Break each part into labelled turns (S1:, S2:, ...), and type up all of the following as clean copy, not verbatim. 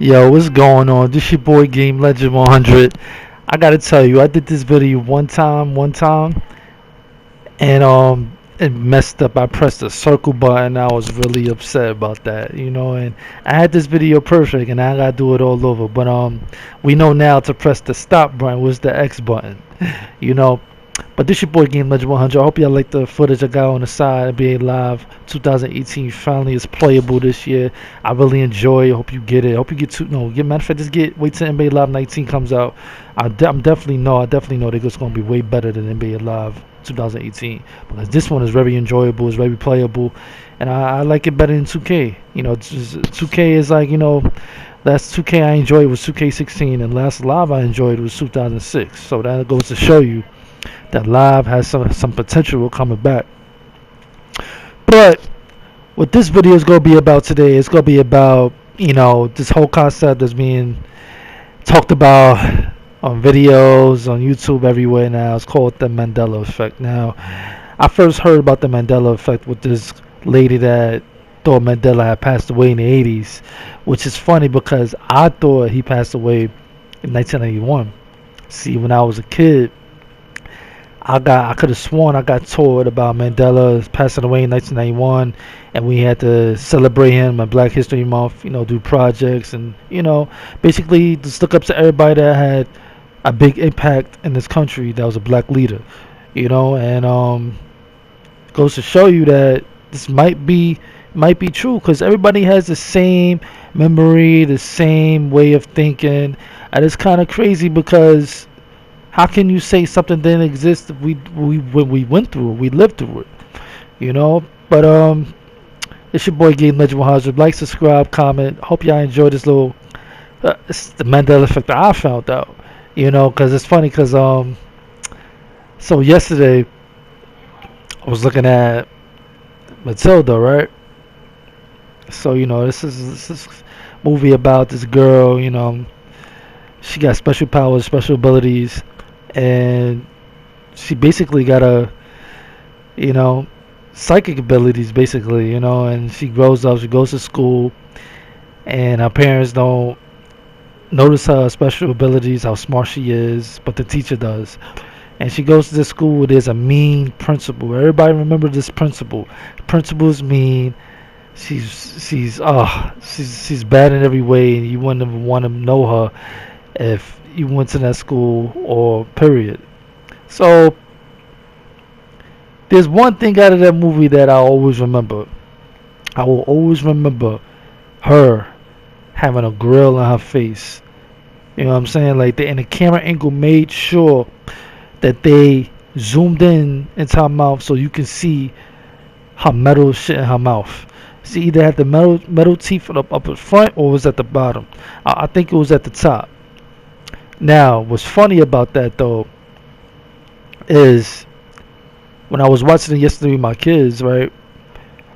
S1: Yo, what's going on? This your boy Game Legend 100. I gotta tell you, I did this video one time, and it messed up. I pressed the circle button. I was really upset about that, and I had this video perfect, and I gotta do it all over. But we know now to press the stop button was the X button, you know. But this your boy Game Legend 100. I hope y'all like the footage I got on the side. NBA Live 2018 finally is playable this year. I really enjoy it. Hope you get it. Hope you get to no. Get matter of fact, just wait till NBA Live 19 comes out. I definitely know that it's gonna be way better than NBA Live 2018 because this one is very enjoyable. It's very playable, and I like it better than 2K. 2K is like last 2K I enjoyed was 2K16, and last live I enjoyed was 2006. So that goes to show you that live has some potential coming back. But what this video is going to be about today is going to be about this whole concept that's being talked about on videos on YouTube everywhere now. It's called the Mandela effect. Now, I first heard about the Mandela effect with this lady that thought Mandela had passed away in the 80s, which is funny because I thought he passed away in 1991. See, when I was a kid, I could have sworn I got told about Mandela passing away in 1991, and we had to celebrate him on Black History Month. Do projects and basically just look up to everybody that had a big impact in this country that was a black leader. And goes to show you that this might be true because everybody has the same memory, the same way of thinking, and it's kind of crazy because how can you say something didn't exist if when we went through it, we lived through it, But it's your boy Game Legend 100. Like, subscribe, comment. Hope y'all enjoy this little it's the Mandela effect that I found out, because it's funny because so yesterday I was looking at Matilda, right? So this is movie about this girl, she got special powers, special abilities, and she basically got you know, psychic abilities, basically, and she grows up, she goes to school, and her parents don't notice her special abilities, how smart she is, but the teacher does. And she goes to the school where there's a mean principal. Everybody remember this principal. The principal is mean. She's bad in every way, and you wouldn't even want to know her if you went to that school or period. So there's one thing out of that movie that I always remember. I will always remember her having a grill on her face. You know what I'm saying? Like and the camera angle made sure that they zoomed in into her mouth so you can see her metal shit in her mouth. She either had the metal teeth up at front or was at the bottom. I think it was at the top. Now, what's funny about that though is when I was watching it yesterday with my kids, right?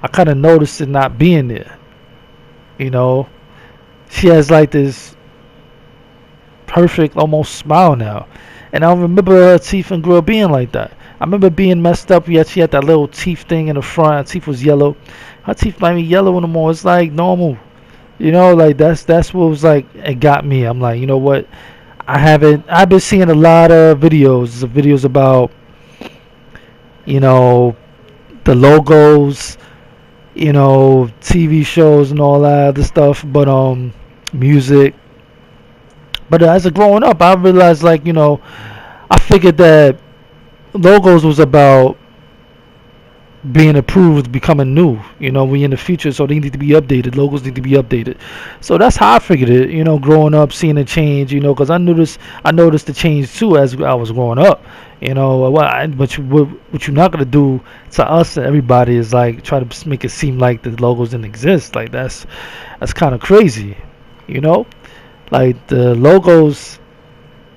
S1: I kind of noticed it not being there. You know, she has like this perfect, almost smile now, and I don't remember her teeth and grill being like that. I remember being messed up. Yet she had that little teeth thing in the front. Her teeth was yellow. Her teeth might be yellow anymore. It's like normal. Like that's what was like. It got me. I'm like, you know what? I've been seeing a lot of videos about the logos, TV shows and all that other stuff, but music. But as a growing up, I realized I figured that logos was about being approved, becoming new. We in the future, so they need to be updated. Logos need to be updated. So that's how I figured it. Growing up, seeing a change. Because I noticed the change too as I was growing up. What you're not gonna do to us and everybody is like try to make it seem like the logos didn't exist. Like that's kind of crazy. Like the logos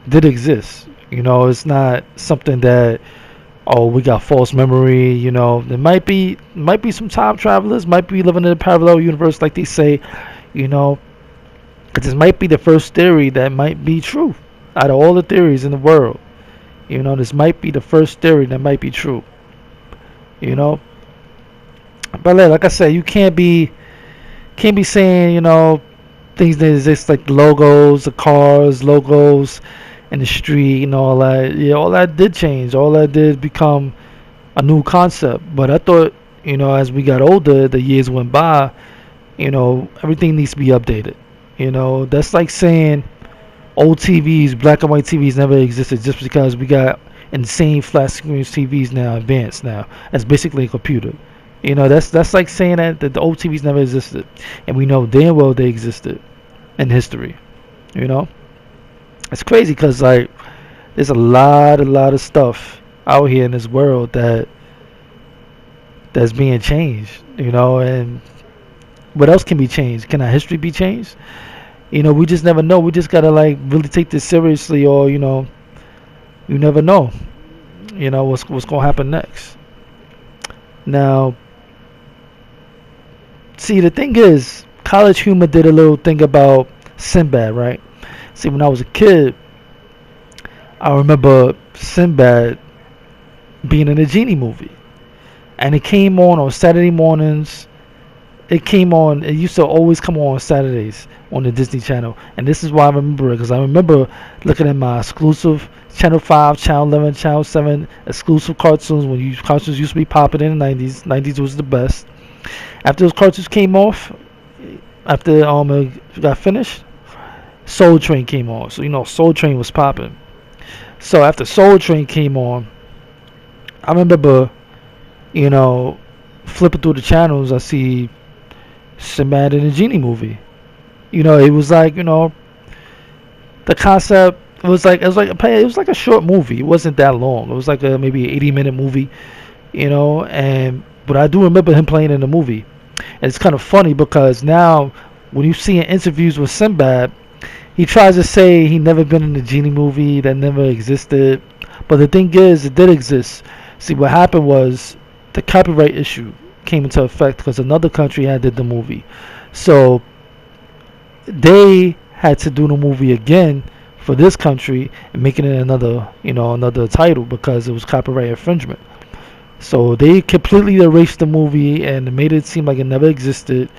S1: did exist. It's not something that we got false memory. There might be some time travelers, might be living in a parallel universe like they say. Because this might be the first theory that might be true out of all the theories in the world. This might be the first theory that might be true. But like I said, you can't be saying things that exist like the logos, the cars, logos, and the street and all that. Yeah, all that did change. All that did become a new concept. But I thought, as we got older, the years went by, everything needs to be updated. That's like saying old TVs, black and white TVs never existed just because we got insane flat screen TVs now, advanced now. That's basically a computer. That's like saying that the old TVs never existed, and we know damn well they existed in history. You know, it's crazy because like there's a lot of stuff out here in this world that's being changed. And what else can be changed? Can our history be changed? We just never know. We just gotta like really take this seriously, or you never know. What's gonna happen next. Now, see, the thing is, College Humor did a little thing about Sinbad, right? See, when I was a kid, I remember Sinbad being in a genie movie, and it came on Saturday mornings. It came on. It used to always come on Saturdays on the Disney Channel, and this is why I remember it because I remember looking at my exclusive Channel 5, Channel 11, Channel 7 exclusive cartoons when cartoons used to be popping in the 90s. 90s was the best. After those cartoons came off, after it got finished, Soul Train came on. So Soul Train was popping. So after Soul Train came on, I remember, flipping through the channels, I see Sinbad in a genie movie. It was like the concept it was like a short movie. It wasn't that long. It was like a maybe 80-minute movie. And but I do remember him playing in the movie. And it's kind of funny because now when you see in interviews with Sinbad, he tries to say he never been in a genie movie that never existed. But the thing is, it did exist. See, what happened was the copyright issue came into effect because another country had did the movie. So they had to do the movie again for this country and making it another title because it was copyright infringement. So they completely erased the movie and made it seem like it never existed.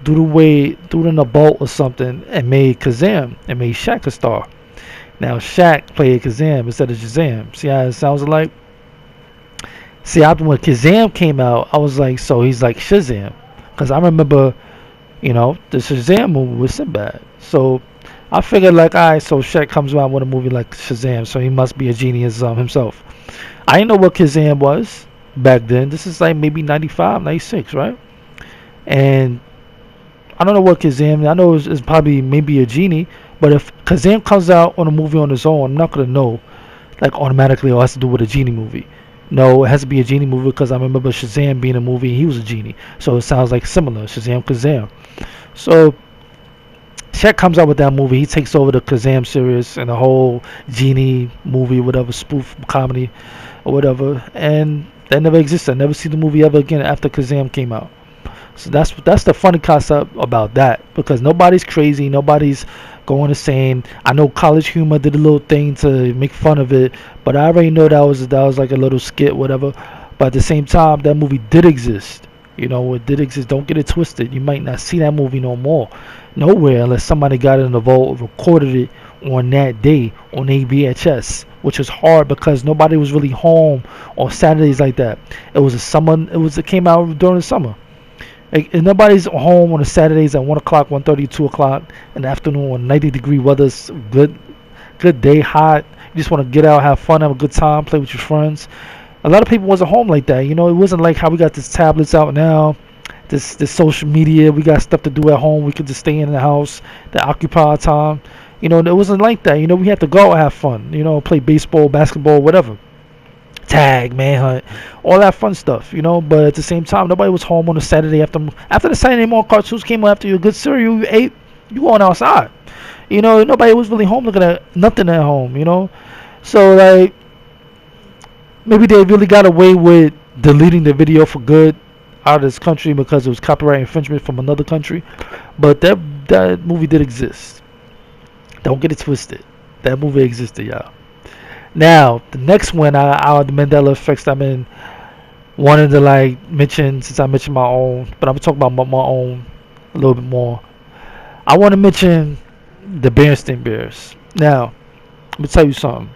S1: Threw it in a bolt or something and made Kazam and made Shaq a star. Now Shaq played Kazam instead of Shazam. See how it sounds alike? See, after when Kazam came out, I was like, so he's like Shazam, because I remember, the Shazam movie with Sinbad. So I figured like, alright, so Shaq comes around with a movie like Shazam, so he must be a genius himself. I didn't know what Kazam was back then. This is like maybe 95, 96, right? And I don't know what Kazam. I know it's probably maybe a genie, but if Kazam comes out on a movie on his own, I'm not gonna know like automatically. It has to do with a genie movie. No, it has to be a genie movie because I remember Shazam being a movie. He was a genie, so it sounds like similar. Shazam, Kazam. So Shaq comes out with that movie. He takes over the Kazam series and the whole genie movie, whatever spoof comedy or whatever, and that never existed. I never see the movie ever again after Kazam came out. So that's the funny concept about that because nobody's crazy, nobody's going insane. I know College Humor did a little thing to make fun of it, but I already know that was like a little skit, whatever. But at the same time, that movie did exist. It did exist. Don't get it twisted. You might not see that movie no more, nowhere, unless somebody got it in the vault, recorded it on that day on a VHS, which is hard because nobody was really home on Saturdays like that. It came out during the summer. Like, and nobody's home on the Saturdays at 1 o'clock, 1:30, 2 o'clock in the afternoon when 90-degree weather's good day, hot. You just want to get out, have fun, have a good time, play with your friends. A lot of people wasn't home like that. It wasn't like how we got these tablets out now, this social media. We got stuff to do at home. We could just stay in the house to occupy our time. It wasn't like that. We had to go out, have fun. Play baseball, basketball, whatever. Tag, manhunt, all that fun stuff, But at the same time, nobody was home on a Saturday after the Saturday morning cartoons came on. After your good cereal, you ate, you going outside. Nobody was really home looking at nothing at home. So like maybe they really got away with deleting the video for good out of this country because it was copyright infringement from another country. But that movie did exist. Don't get it twisted. That movie existed, y'all. Now, the next one out of the Mandela effects I've been wanting to like mention since I mentioned my own, but I'm gonna talk about my own a little bit more. I want to mention the Berenstain Bears. Now, let me tell you something.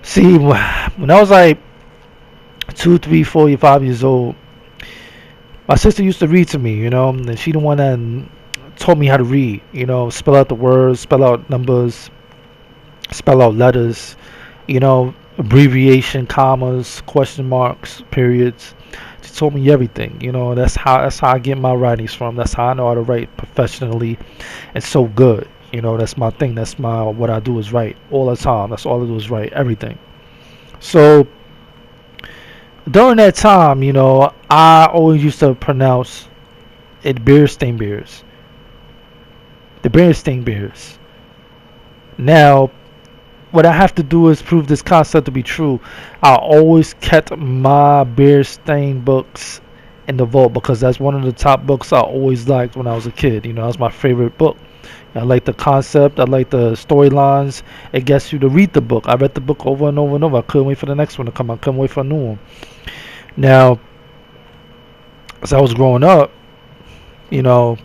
S1: See, when I was like 2, 3, 4, 5 years old, my sister used to read to me, and she the one that taught me how to read, spell out the words, spell out numbers, spell out letters, abbreviation, commas, question marks, periods. She taught me everything. That's how I get my writings from. That's how I know how to write professionally and so good. That's my thing. That's my what I do is write all the time. That's all I do is write everything. So during that time, I always used to pronounce it Berenstain Bears. The Berenstain Bears. Now, what I have to do is prove this concept to be true. I always kept my Berenstain books in the vault because that's one of the top books I always liked when I was a kid. That was my favorite book. I like the concept. I like the storylines. It gets you to read the book. I read the book over and over and over. I couldn't wait for the next one to come out. I couldn't wait for a new one. Now, as I was growing up, I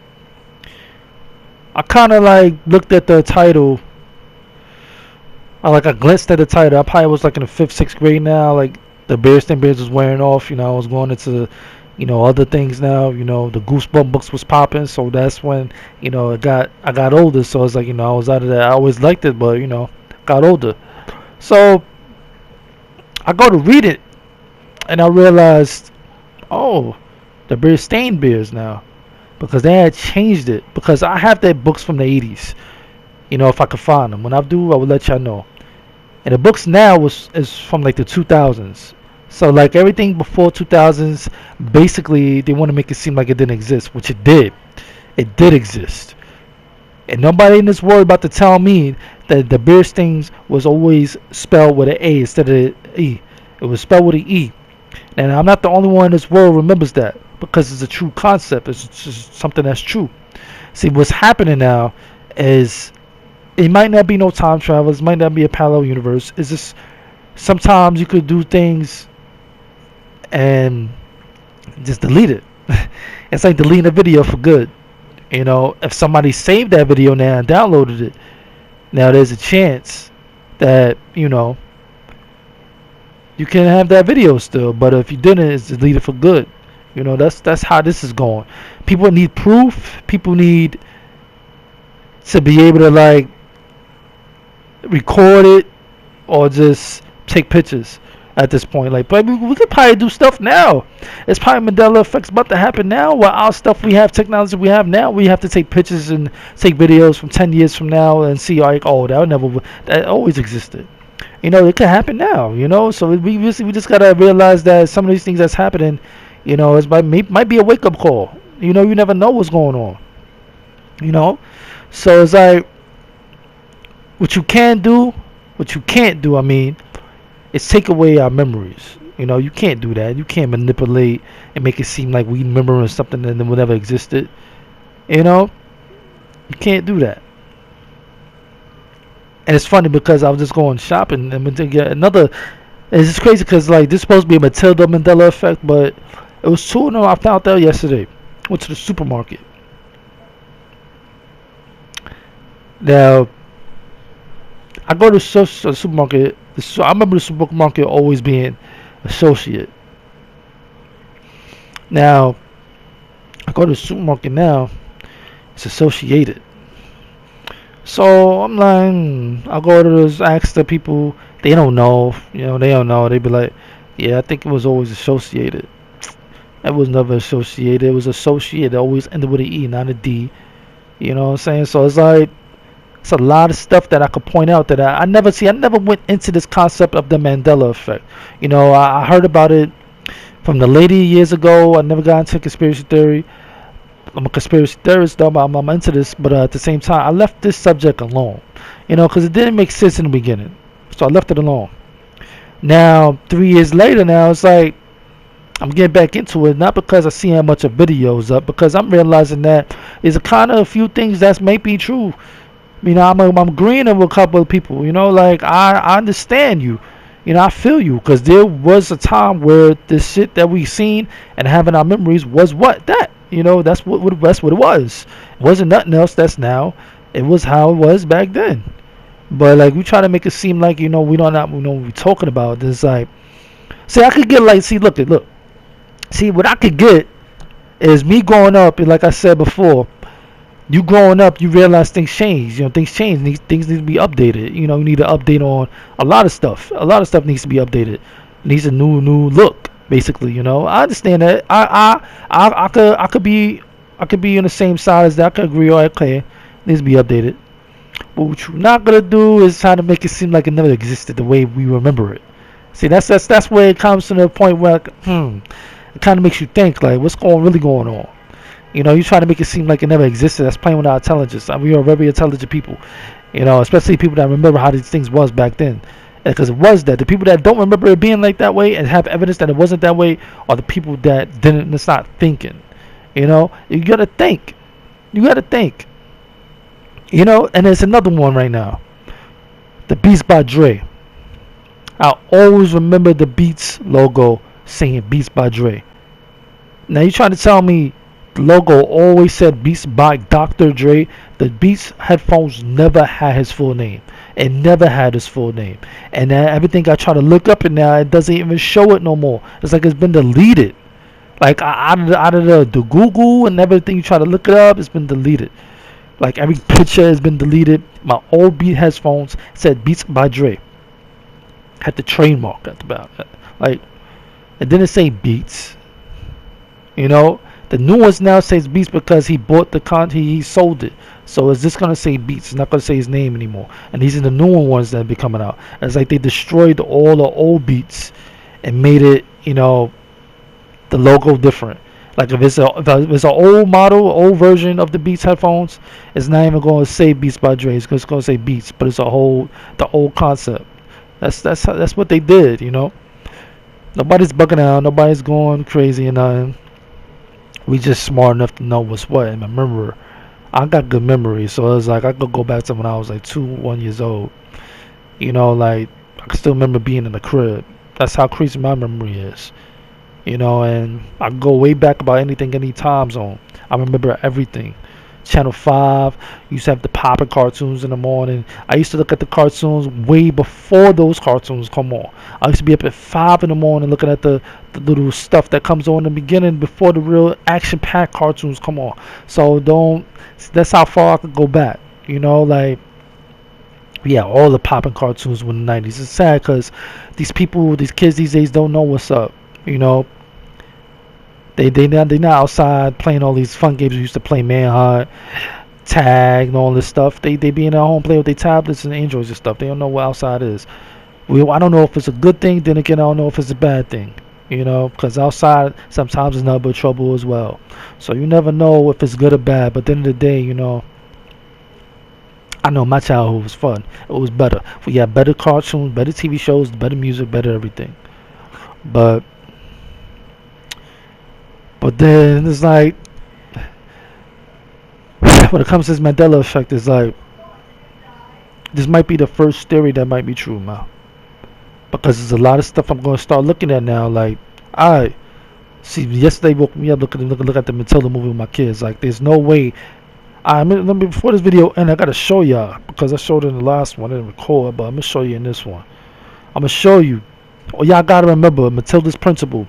S1: kind of like looked at the title. I glanced at the title. I probably was like in the 5th, 6th grade now. Like the Berenstain Bears was wearing off. I was going into, other things now. The Goosebump books was popping. So that's when, I got older. So it's like, I was out of that. I always liked it, but got older. So I go to read it, and I realized, oh, the Berenstain Bears now, because they had changed it. Because I have their books from the 80s. If I could find them. When I do, I will let y'all know. And the books now is from like the 2000s. So like everything before 2000s, basically they want to make it seem like it didn't exist, which it did. It did exist. And nobody in this world about to tell me that the Berenstain was always spelled with an A instead of an E. It was spelled with an E. And I'm not the only one in this world who remembers that because it's a true concept. It's just something that's true. See, what's happening now is it might not be no time travel. It might not be a parallel universe. It's just sometimes you could do things and just delete it. It's like deleting a video for good. If somebody saved that video now and downloaded it, now there's a chance that, you can have that video still. But if you didn't, it's deleted for good. That's how this is going. People need proof. People need to be able to like record it or just take pictures at this point. Like, but we could probably do stuff now. It's probably Mandela effects about to happen now. Where our stuff we have, technology we have now, we have to take pictures and take videos from 10 years from now and see like, oh, that always existed. It could happen now. So we just gotta realize that some of these things that's happening, it might be a wake up call. You never know what's going on. So it's like, what you can't do, I mean, is take away our memories. You can't do that. You can't manipulate and make it seem like we remembering something that never existed. You can't do that. And it's funny because I was just going shopping and to get another. It's just crazy because like this is supposed to be a Matilda Mandela effect, but it was two of them I found out yesterday. Went to the supermarket. Now, I go to the supermarket. I remember the supermarket always being associate. Now, I go to the supermarket now. It's associated. So I'm like, I go to this, ask the people. They don't know. They don't know. They be like, yeah, I think it was always associated. It was never associated. It was associated. It always ended with an E, not a D. You know what I'm saying? So it's like, it's a lot of stuff that I could point out that I never see. I never went into this concept of the Mandela effect. I heard about it from the lady years ago. I never got into conspiracy theory. I'm a conspiracy theorist, though. I'm into this, but at the same time, I left this subject alone. Because it didn't make sense in the beginning, so I left it alone. Now, 3 years later, now it's like I'm getting back into it, not because I see how much of videos up, because I'm realizing that there's a kind of a few things that may be true. I'm agreeing with a couple of people. Like I understand you. I feel you, because there was a time where this shit that we seen and having our memories was what that. You know, that's what it was. It wasn't nothing else. That's now. It was how it was back then. But like we try to make it seem like we don't not we know what we're talking about. It's like, see, I could get like, see, look, see what I could get is me growing up, and like I said before, you growing up, you realize things change. Things change. Things need to be updated. You need to update on a lot of stuff. A lot of stuff needs to be updated. It needs a new look, basically. I understand that. I could be on the same side as that. I could agree. All right, okay, it needs to be updated. But what you're not gonna do is try to make it seem like it never existed the way we remember it. See, that's where it comes to the point where, it kind of makes you think like, what's really going on? You try to make it seem like it never existed. That's playing with our intelligence. I mean, we are very intelligent people. Especially people that remember how these things was back then. Because it was that. The people that don't remember it being like that way and have evidence that it wasn't that way are the people that didn't start thinking. You gotta think. You gotta think. And there's another one right now. The Beats by Dre. I always remember the Beats logo saying Beats by Dre. Now you trying to tell me the logo always said Beats by Dr. Dre? The Beats headphones never had his full name. It never had his full name. And everything I try to look up, and now it doesn't even show it no more. It's like it's been deleted. Like out of the Google and everything, you try to look it up, it's been deleted. Like every picture has been deleted. My old Beat headphones said Beats by Dre. Had the trademark at the back. Like, it didn't say Beats. The new ones now says Beats because he bought the he sold it. So is this gonna say Beats? It's not gonna say his name anymore. And these are the newer ones that be coming out. It's like they destroyed all the old Beats and made it, the logo different. Like if it's an old model, old version of the Beats headphones, it's not even going to say Beats by Dre. It's just going to say Beats, but it's the old concept. That's what they did. Nobody's bugging out. Nobody's going crazy and nothing. We just smart enough to know what's what. And remember, I got good memory, so it's like I could go back to when I was like 1 years old. Like I can still remember being in the crib. That's how crazy my memory is. And I go way back about anything, any time zone. I remember everything. Channel 5 used to have the popping cartoons in the morning. I used to look at the cartoons way before those cartoons come on. I used to be up at 5 in the morning looking at the little stuff that comes on in the beginning before the real action-packed cartoons come on. So that's how far I could go back. Like, yeah, all the popping cartoons were in the 90s. It's sad because these kids these days don't know what's up. They not outside playing all these fun games we used to play, Manhunt, Tag, and all this stuff. They be in their home playing with their tablets and Androids and stuff. They don't know what outside is. I don't know if it's a good thing. Then again, I don't know if it's a bad thing. Because outside sometimes it's nothing but trouble as well. So you never know if it's good or bad. But at the end of the day, I know my childhood was fun. It was better. We had better cartoons, better TV shows, better music, better everything. But then it's like, when it comes to this Mandela effect, it's like, this might be the first theory that might be true, man. Because there's a lot of stuff I'm going to start looking at now. Like, I see, yesterday woke me up looking at the Matilda movie with my kids. Like, there's no way. Let me, before this video end, I got to show y'all. Because I showed it in the last one. I didn't record, but I'm going to show you in this one. I'm going to show you. Oh, y'all got to remember, Matilda's principal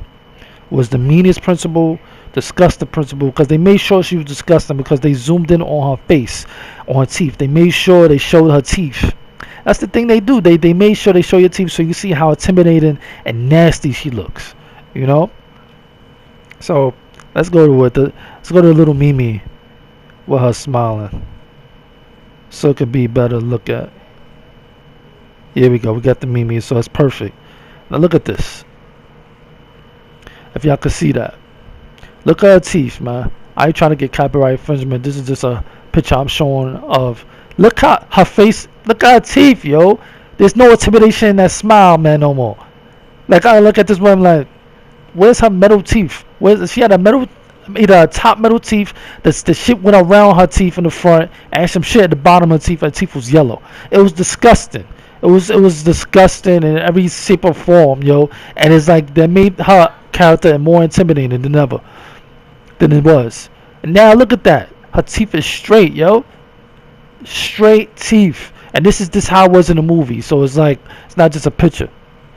S1: was the meanest principal, disgusting principal, because they made sure she was disgusting because they zoomed in on her face, on her teeth. They made sure they showed her teeth. That's the thing they do. They made sure they show your teeth so you see how intimidating and nasty she looks. So let's go to let's go to the little Mimi with her smiling, so it could be better to look at. Here we go. We got the Mimi, so it's perfect. Now look at this. If y'all could see that. Look at her teeth, man. I ain't trying to get copyright infringement. This is just a picture I'm showing of. Look at her face. Look at her teeth, yo. There's no intimidation in that smile, man, no more. Like, I look at this one, I'm like, where's her metal teeth? She had either a top metal teeth, the shit went around her teeth in the front, and some shit at the bottom of her teeth. Her teeth was yellow. It was disgusting. It was disgusting in every shape or form, yo. And it's like, that made her character more intimidating than ever. than it was. And now look at that. Her teeth is straight, yo. Straight teeth. And this how it was in the movie. So it's like it's not just a picture.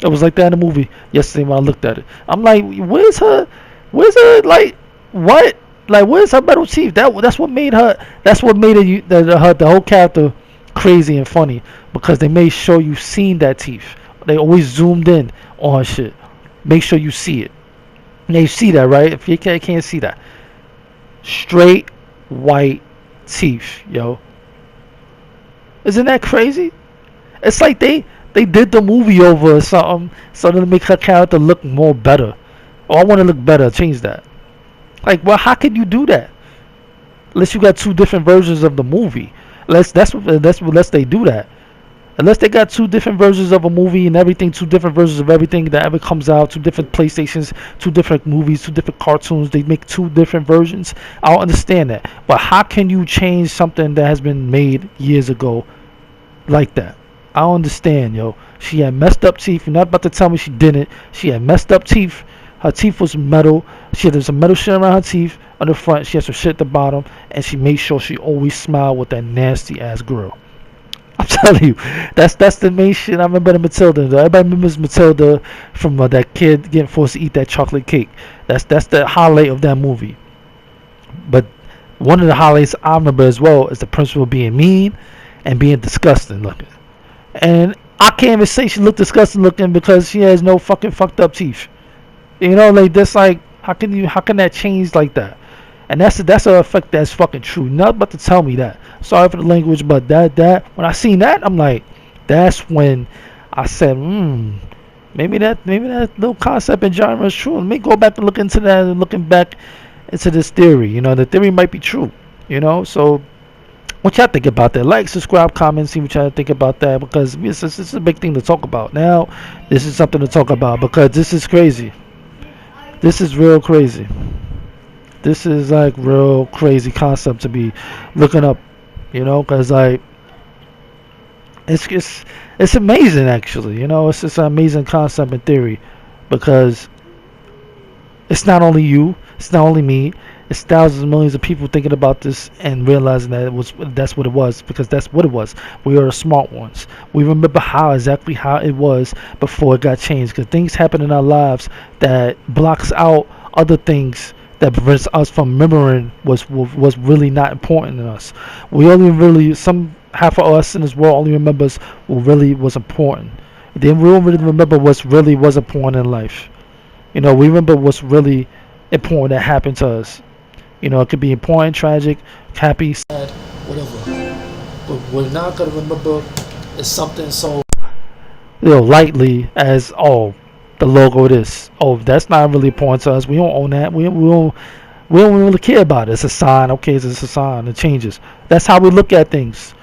S1: It was like that in the movie yesterday when I looked at it. I'm like, where's her like what? Like where's her metal teeth? That's what made her the whole character crazy and funny because they made sure you seen that teeth. They always zoomed in on her shit. Make sure you see it. Now you see that, right? If you can't see that. Straight white teeth, yo. Isn't that crazy? It's like they did the movie over or something so to make her character look more better. Oh, I want to look better. Change that. Like, well, how can you do that? Unless you got two different versions of the movie. Unless they do that. Unless they got two different versions of a movie and everything, two different versions of everything that ever comes out, two different PlayStations, two different movies, two different cartoons, they make two different versions. I don't understand that. But how can you change something that has been made years ago like that? I don't understand, yo. She had messed up teeth. You're not about to tell me she didn't. She had messed up teeth. Her teeth was metal. She had some metal shit around her teeth on the front. She had some shit at the bottom. And she made sure she always smiled with that nasty ass girl. I'm telling you, that's the main shit I remember in Matilda. Everybody remembers Matilda from that kid getting forced to eat that chocolate cake. That's the highlight of that movie. But one of the highlights I remember as well is the principal being mean and being disgusting looking. And I can't even say she looked disgusting looking because she has no fucking fucked up teeth. You know, like that's like how can that change like that? And that's an effect that's fucking true. You're not about to tell me that. Sorry for the language, but that when I seen that, I'm like, that's when I said, maybe that little concept in genre is true. Let me go back and look into that and looking back into this theory. You know, the theory might be true. You know, so what y'all think about that? Like, subscribe, comment, see what y'all think about that because this is a big thing to talk about. Now, this is something to talk about because this is crazy. This is real crazy. This is like real crazy concept to be looking up, you know, because like it's amazing actually, you know, it's just an amazing concept in theory because it's not only you, it's not only me, it's thousands of millions of people thinking about this and realizing that that's what it was because that's what it was. We are the smart ones. We remember exactly how it was before it got changed because things happen in our lives that blocks out other things that prevents us from remembering was really not important to us. We only really half of us in this world only remembers what really was important. Then we don't really remember what's really was important in life. You know, we remember what's really important that happened to us. You know, it could be important, tragic, happy, sad, whatever. But we're not gonna remember it's something so lightly as the logo of this. That's not really important to us. We don't own that. We don't really care about it. It's a sign. Okay, it's a sign. It changes. That's how we look at things.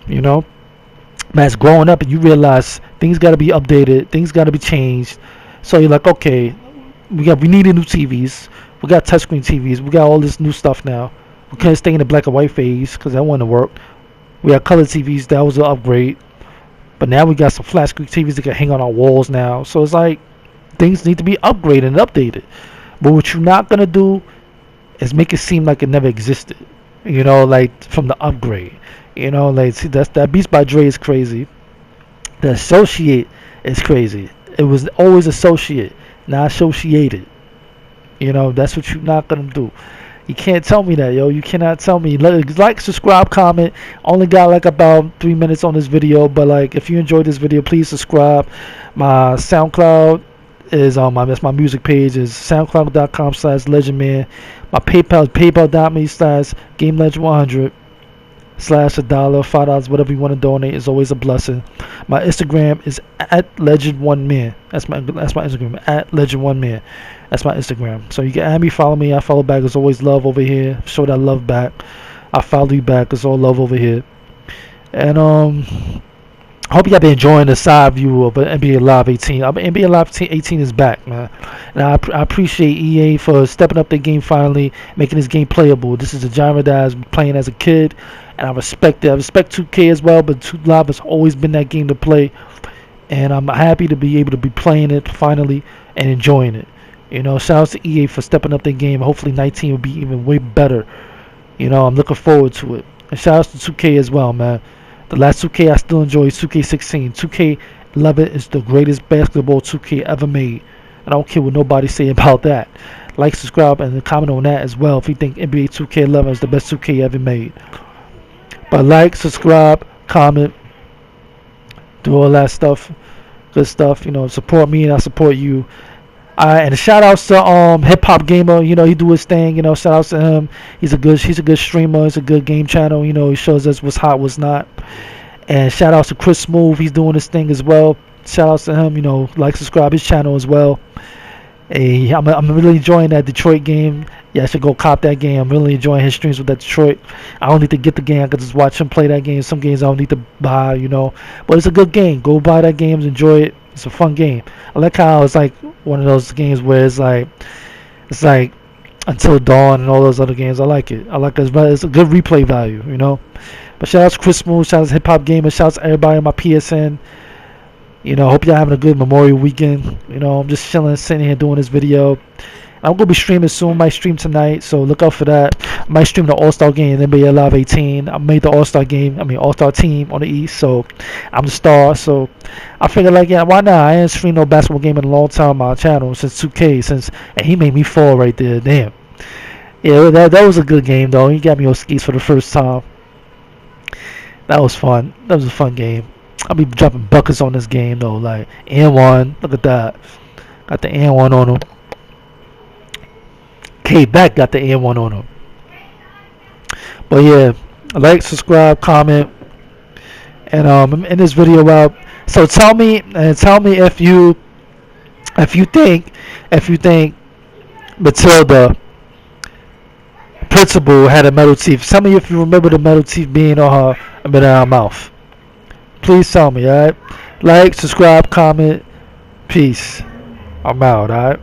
S1: You know, as growing up and you realize things got to be updated, things got to be changed. So you're like, okay, we needed new TVs. We got touchscreen TVs. We got all this new stuff now. We couldn't stay in the black and white phase because that wouldn't work. We got color TVs. That was an upgrade. But now we got some flat screen TVs that can hang on our walls now. So it's like things need to be upgraded and updated. But what you're not gonna do is make it seem like it never existed. You know, like from the upgrade. You know, like see that Beats by Dre is crazy. The associate is crazy. It was always associate, not associated. You know, that's what you're not gonna do. You can't tell me that, yo. You cannot tell me. Like, subscribe, comment. Only got like about 3 minutes on this video, but like, if you enjoyed this video, please subscribe. My SoundCloud is that's my music page is soundcloud.com/legendman. My PayPal is paypal.me/GameLegend100 /$1, $5, whatever you want to donate is always a blessing. My Instagram is @legend1man. That's my Instagram @legend1man. That's my Instagram. So you can add me, follow me. I follow back. There's always love over here. Show that love back. I follow you back. It's all love over here. And I hope y'all been enjoying the side view of NBA Live 18. NBA Live 18 is back, man. And I appreciate EA for stepping up their game finally, making this game playable. This is a genre that I was playing as a kid, and I respect it. I respect 2K as well, but 2 Live has always been that game to play. And I'm happy to be able to be playing it finally and enjoying it. You know, shout out to EA for stepping up their game. Hopefully 19 will be even way better. You know, I'm looking forward to it. And shout out to 2K as well, man. The last 2K I still enjoy is 2K16. 2K11 is the greatest basketball 2K ever made. I don't care what nobody say about that. Like, subscribe, and comment on that as well if you think NBA 2K11 is the best 2K ever made. But like, subscribe, comment, do all that stuff, good stuff. You know, support me and I support you. And shout outs to Hip Hop Gamer. You know, he do his thing. You know, shout outs to him. He's a good streamer. He's a good game channel. You know, he shows us what's hot, what's not. And shout outs to Chris Smooth. He's doing his thing as well. Shout outs to him. You know, like, subscribe his channel as well. Hey, I'm really enjoying that Detroit game. Yeah, I should go cop that game. I'm really enjoying his streams with that Detroit. I don't need to get the game. I can just watch him play that game. Some games I don't need to buy, you know. But it's a good game. Go buy that game. Enjoy it. It's a fun game. I like how it's like one of those games where it's like Until Dawn and all those other games. I like it. I like it. It's a good replay value, you know. But shout out to Chris Smooth. Shout out to Hip Hop Gamer. Shout out to everybody on my PSN. You know, hope y'all having a good Memorial weekend. You know, I'm just chilling, sitting here doing this video. I'm gonna be streaming soon. Might stream tonight, so look out for that. I might stream the All-Star game in NBA Live 18. I made the All-Star game. All-Star team on the East, so I'm the star. So I figured, like, yeah, why not? I ain't streamed no basketball game in a long time on my channel since 2K. And he made me fall right there. Damn. Yeah, that was a good game though. He got me on skis for the first time. That was fun. That was a fun game. I'll be dropping buckets on this game though, like N1. Look at that. Got the N1 on him. K back got the N1 on him. But yeah, like, subscribe, comment, and in this video out. So tell me if you think Matilda principal had a metal teeth. Tell me if you remember the metal teeth being on her mouth. Please tell me, alright? Like, subscribe, comment. Peace. I'm out, alright?